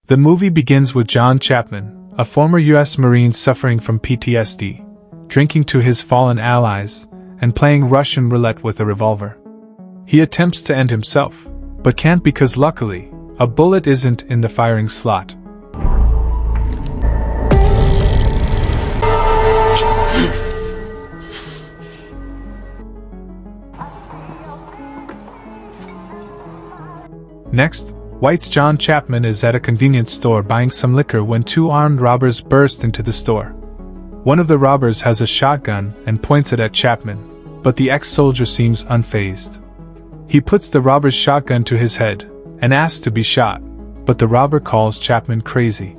The movie begins with John Chapman, a former U.S. Marine suffering from PTSD, drinking to his fallen allies, and playing Russian roulette with a revolver. He attempts to end himself, but can't because luckily, a bullet isn't in the firing slot. Next, White's John Chapman is at a convenience store buying some liquor when two armed robbers burst into the store. One of the robbers has a shotgun and points it at Chapman, but the ex-soldier seems unfazed. He puts the robber's shotgun to his head and asks to be shot, but the robber calls Chapman crazy.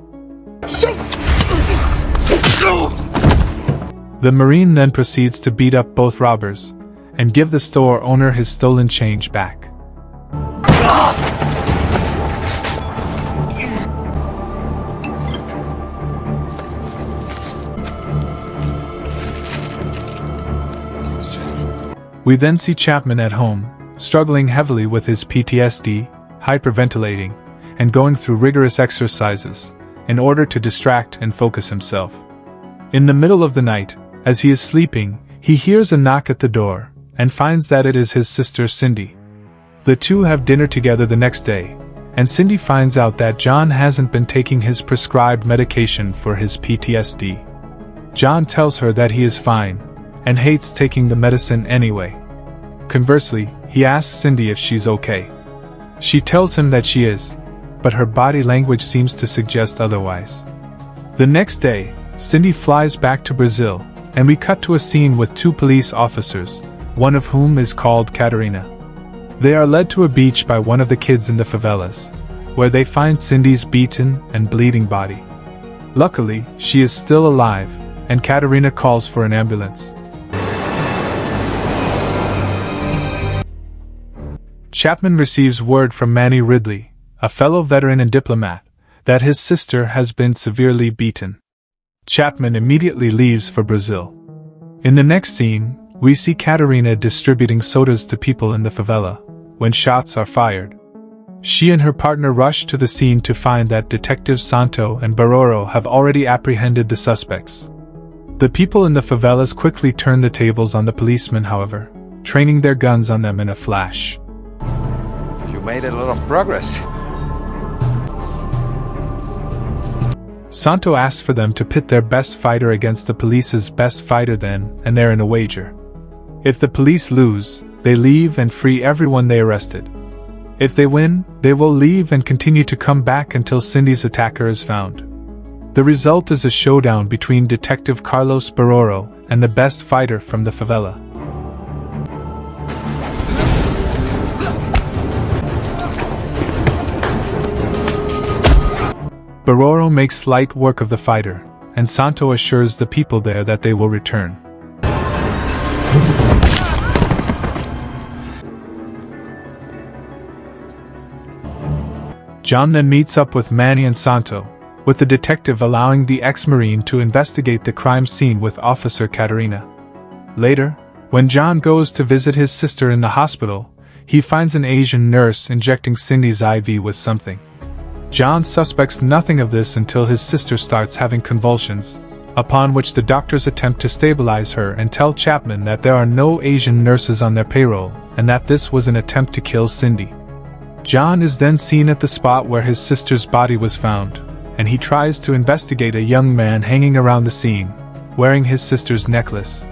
The Marine then proceeds to beat up both robbers and give the store owner his stolen change back. We then see Chapman at home, struggling heavily with his PTSD, hyperventilating, and going through rigorous exercises in order to distract and focus himself. In the middle of the night, as he is sleeping, he hears a knock at the door and finds that it is his sister Cindy. The two have dinner together the next day, and Cindy finds out that John hasn't been taking his prescribed medication for his PTSD. John tells her that he is fine and hates taking the medicine anyway. Conversely, he asks Cindy if she's okay. She tells him that she is, but her body language seems to suggest otherwise. The next day, Cindy flies back to Brazil, and we cut to a scene with two police officers, one of whom is called Catarina. They are led to a beach by one of the kids in the favelas, where they find Cindy's beaten and bleeding body. Luckily, she is still alive, and Catarina calls for an ambulance. Chapman receives word from Manny Ridley, a fellow veteran and diplomat, that his sister has been severely beaten. Chapman immediately leaves for Brazil. In the next scene, we see Catarina distributing sodas to people in the favela, when shots are fired. She and her partner rush to the scene to find that Detectives Santo and Baroro have already apprehended the suspects. The people in the favelas quickly turn the tables on the policemen, however, training their guns on them in a flash. You made a lot of progress. Santo asks for them to pit their best fighter against the police's best fighter then, and they're in a wager. If the police lose, they leave and free everyone they arrested. If they win, they will leave and continue to come back until Cindy's attacker is found. The result is a showdown between Detective Carlos Baroro and the best fighter from the favela. Baroro makes light work of the fighter, and Santo assures the people there that they will return. John then meets up with Manny and Santo, with the detective allowing the ex-Marine to investigate the crime scene with Officer Catarina. Later, when John goes to visit his sister in the hospital, he finds an Asian nurse injecting Cindy's IV with something. John suspects nothing of this until his sister starts having convulsions, upon which the doctors attempt to stabilize her and tell Chapman that there are no Asian nurses on their payroll, and that this was an attempt to kill Cindy. John is then seen at the spot where his sister's body was found, and he tries to investigate a young man hanging around the scene, wearing his sister's necklace.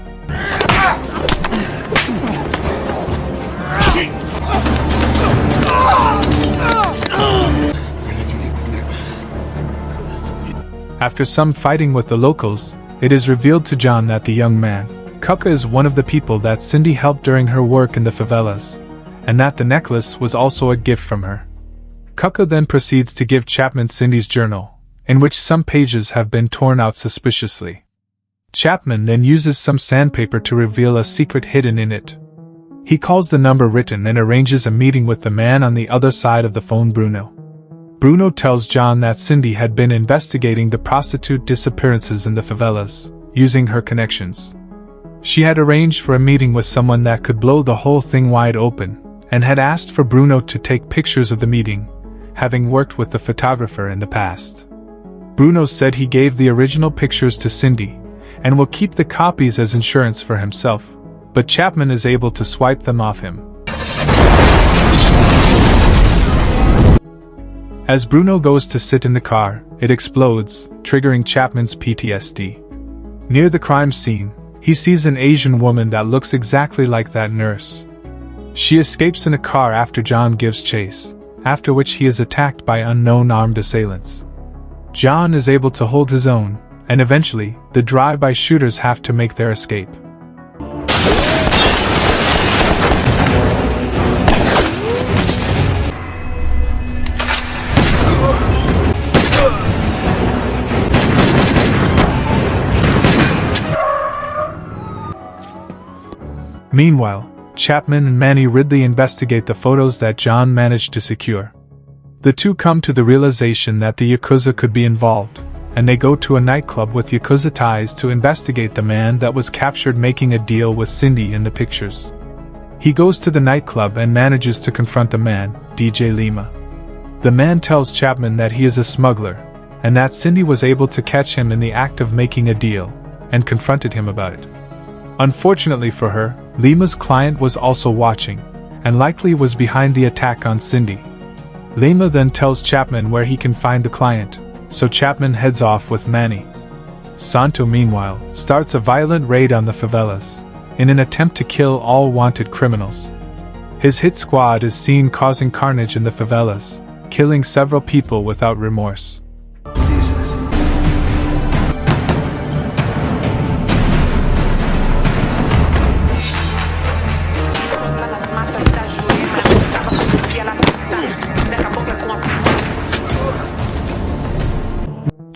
After some fighting with the locals, it is revealed to John that the young man, Cuca, is one of the people that Cindy helped during her work in the favelas, and that the necklace was also a gift from her. Cuca then proceeds to give Chapman Cindy's journal, in which some pages have been torn out suspiciously. Chapman then uses some sandpaper to reveal a secret hidden in it. He calls the number written and arranges a meeting with the man on the other side of the phone, Bruno. Bruno tells John that Cindy had been investigating the prostitute disappearances in the favelas, using her connections. She had arranged for a meeting with someone that could blow the whole thing wide open, and had asked for Bruno to take pictures of the meeting, having worked with the photographer in the past. Bruno said he gave the original pictures to Cindy, and will keep the copies as insurance for himself, but Chapman is able to swipe them off him. As Bruno goes to sit in the car, it explodes, triggering Chapman's PTSD. Near the crime scene, he sees an Asian woman that looks exactly like that nurse. She escapes in a car after John gives chase, after which he is attacked by unknown armed assailants. John is able to hold his own, and eventually, the drive-by shooters have to make their escape. Meanwhile, Chapman and Manny Ridley investigate the photos that John managed to secure. The two come to the realization that the Yakuza could be involved, and they go to a nightclub with Yakuza ties to investigate the man that was captured making a deal with Cindy in the pictures. He goes to the nightclub and manages to confront the man, DJ Lima. The man tells Chapman that he is a smuggler, and that Cindy was able to catch him in the act of making a deal, and confronted him about it. Unfortunately for her, Lima's client was also watching, and likely was behind the attack on Cindy. Lima then tells Chapman where he can find the client, so Chapman heads off with Manny. Santo, meanwhile, starts a violent raid on the favelas, in an attempt to kill all wanted criminals. His hit squad is seen causing carnage in the favelas, killing several people without remorse.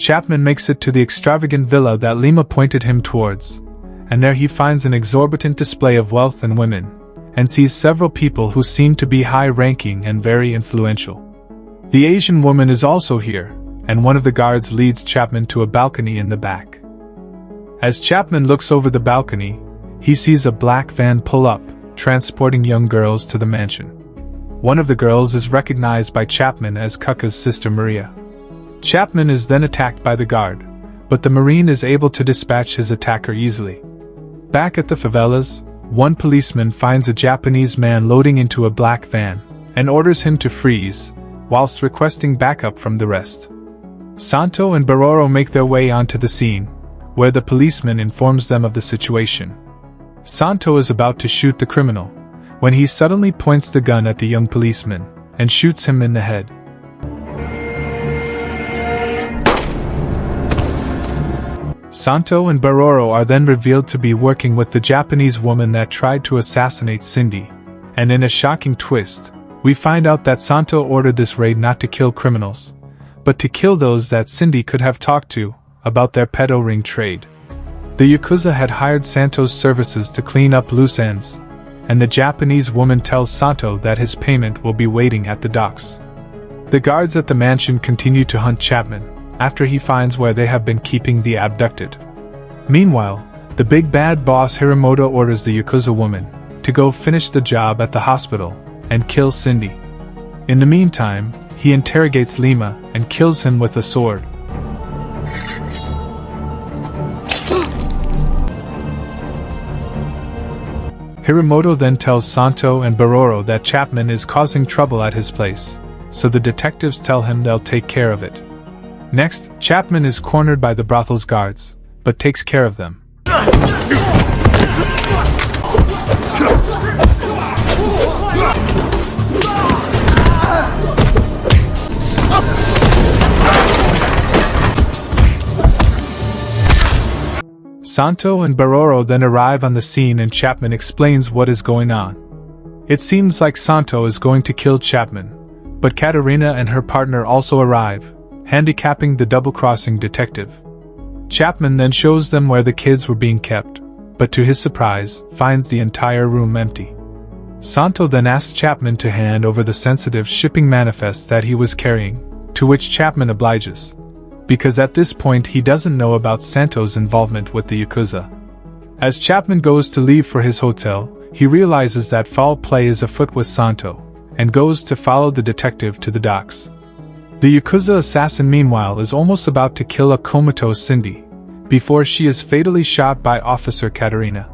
Chapman makes it to the extravagant villa that Lima pointed him towards, and there he finds an exorbitant display of wealth and women, and sees several people who seem to be high-ranking and very influential. The Asian woman is also here, and one of the guards leads Chapman to a balcony in the back. As Chapman looks over the balcony, he sees a black van pull up, transporting young girls to the mansion. One of the girls is recognized by Chapman as Kaka's sister Maria. Chapman is then attacked by the guard, but the Marine is able to dispatch his attacker easily. Back at the favelas, one policeman finds a Japanese man loading into a black van, and orders him to freeze, whilst requesting backup from the rest. Santo and Baroro make their way onto the scene, where the policeman informs them of the situation. Santo is about to shoot the criminal, when he suddenly points the gun at the young policeman, and shoots him in the head. Santo and Baroro are then revealed to be working with the Japanese woman that tried to assassinate Cindy, and in a shocking twist, we find out that Santo ordered this raid not to kill criminals, but to kill those that Cindy could have talked to about their pedo ring trade. The Yakuza had hired Santo's services to clean up loose ends, and the Japanese woman tells Santo that his payment will be waiting at the docks. The guards at the mansion continue to hunt Chapman, after he finds where they have been keeping the abducted. Meanwhile, the big bad boss Hirimoto orders the Yakuza woman to go finish the job at the hospital and kill Cindy. In the meantime, he interrogates Lima and kills him with a sword. Hirimoto then tells Santo and Baroro that Chapman is causing trouble at his place, so the detectives tell him they'll take care of it. Next, Chapman is cornered by the brothel's guards, but takes care of them. Santo and Baroro then arrive on the scene and Chapman explains what is going on. It seems like Santo is going to kill Chapman, but Katerina and her partner also arrive, handicapping the double-crossing detective. Chapman then shows them where the kids were being kept, but to his surprise, finds the entire room empty. Santo then asks Chapman to hand over the sensitive shipping manifest that he was carrying, to which Chapman obliges, because at this point he doesn't know about Santo's involvement with the Yakuza. As Chapman goes to leave for his hotel, he realizes that foul play is afoot with Santo, and goes to follow the detective to the docks. The Yakuza assassin meanwhile is almost about to kill a comatose Cindy, before she is fatally shot by Officer Katerina.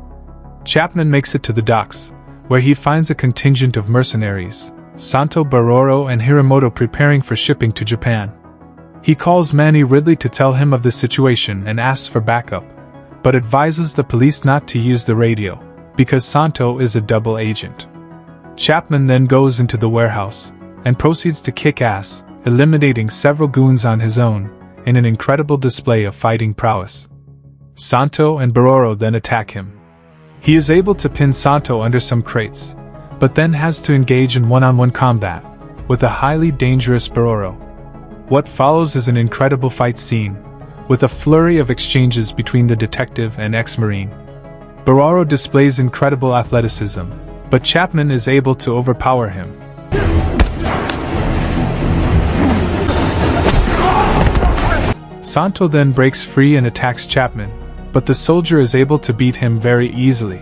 Chapman makes it to the docks, where he finds a contingent of mercenaries, Santo Baroro and Hiramoto preparing for shipping to Japan. He calls Manny Ridley to tell him of the situation and asks for backup, but advises the police not to use the radio, because Santo is a double agent. Chapman then goes into the warehouse, and proceeds to kick ass, eliminating several goons on his own, in an incredible display of fighting prowess. Santo and Baroro then attack him. He is able to pin Santo under some crates, but then has to engage in one-on-one combat, with a highly dangerous Baroro. What follows is an incredible fight scene, with a flurry of exchanges between the detective and ex-Marine. Baroro displays incredible athleticism, but Chapman is able to overpower him. Santo then breaks free and attacks Chapman, but the soldier is able to beat him very easily.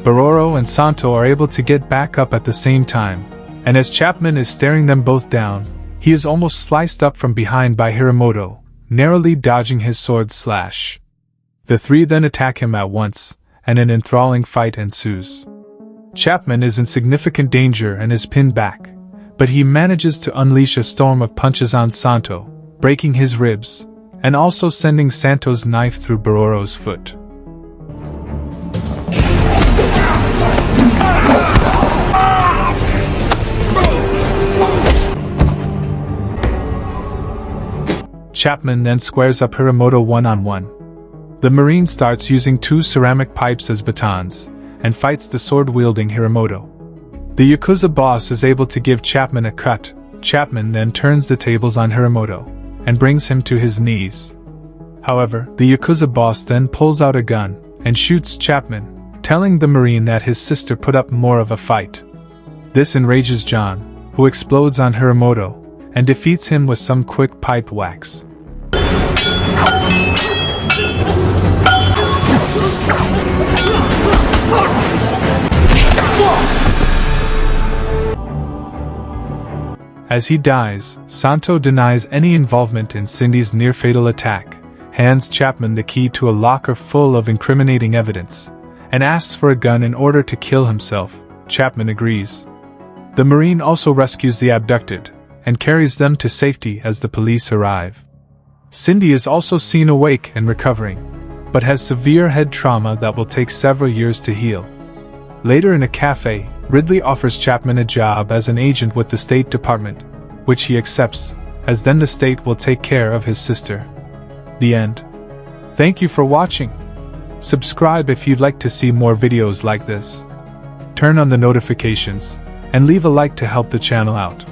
Baroro and Santo are able to get back up at the same time, and as Chapman is staring them both down, he is almost sliced up from behind by Hiramoto, narrowly dodging his sword slash. The three then attack him at once, and an enthralling fight ensues. Chapman is in significant danger and is pinned back, but he manages to unleash a storm of punches on Santo, breaking his ribs, and also sending Santo's knife through Baroro's foot. Chapman then squares up Hiramoto one-on-one. The Marine starts using two ceramic pipes as batons, and fights the sword-wielding Hiramoto. The Yakuza boss is able to give Chapman a cut. Chapman then turns the tables on Hiramoto, and brings him to his knees. However, the Yakuza boss then pulls out a gun, and shoots Chapman, telling the Marine that his sister put up more of a fight. This enrages John, who explodes on Hiramoto, and defeats him with some quick pipe whacks. As he dies, Santo denies any involvement in Cindy's near-fatal attack, hands Chapman the key to a locker full of incriminating evidence, and asks for a gun in order to kill himself. Chapman agrees. The Marine also rescues the abducted, and carries them to safety as the police arrive. Cindy is also seen awake and recovering, but has severe head trauma that will take several years to heal. Later in a cafe, Ridley offers Chapman a job as an agent with the State Department, which he accepts, as then the state will take care of his sister. The end. Thank you for watching. Subscribe if you'd like to see more videos like this. Turn on the notifications, and leave a like to help the channel out.